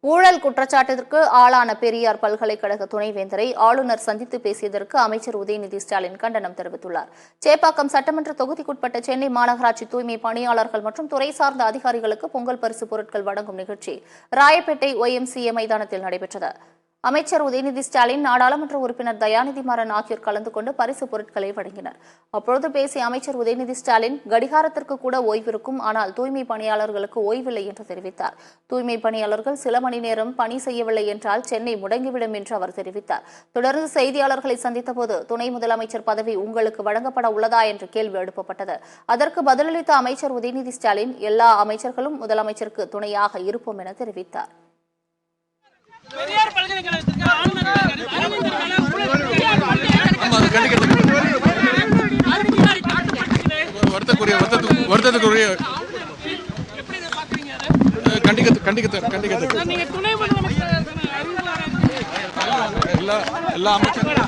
ஊழல் குற்றச்சாட்டிற்கு ஆளான பெரியார் பல்கலைக்கழக துணைவேந்தரை ஆளுநர் சந்தித்து பேசியதற்கு அமைச்சர் உதயநிதி ஸ்டாலின் கண்டனம் தெரிவித்துள்ளார். சேப்பாக்கம் சட்டமன்ற தொகுதிக்குட்பட்ட சென்னை மாநகராட்சி தூய்மை பணியாளர்கள் மற்றும் துறை சார்ந்த அதிகாரிகளுக்கு பொங்கல் பரிசு பொருட்கள் வழங்கும் நிகழ்ச்சி ராயப்பேட்டை YMCA மைதானத்தில் நடைபெற்றது. அமைச்சர் உதயநிதி ஸ்டாலின், நாடாளுமன்ற உறுப்பினர் தயாநிதி மாறன் ஆகியோர் கலந்து கொண்டு பரிசு பொருட்களை வழங்கினர். அப்பொழுது பேசிய அமைச்சர் உதயநிதி ஸ்டாலின், கடிகாரத்திற்கு கூட ஓய்விருக்கும், ஆனால் தூய்மை பணியாளர்களுக்கு ஓய்வில்லை என்று தெரிவித்தார். தூய்மை பணியாளர்கள் சில மணி நேரம் பணி செய்யவில்லை என்றால் சென்னை முடங்கிவிடும் என்று அவர் தெரிவித்தார். தொடர்ந்து செய்தியாளர்களை சந்தித்தபோது, துணை முதலமைச்சர் பதவி உங்களுக்கு வழங்கப்பட உள்ளதா என்று கேள்வி எழுப்பப்பட்டது. அதற்கு பதிலளித்த அமைச்சர் உதயநிதி ஸ்டாலின், எல்லா அமைச்சர்களும் முதலமைச்சருக்கு துணையாக இருப்போம் என தெரிவித்தார். பெரியார் பல்கலைக்கழகத்துக்கு எல்லா அமைச்சரும்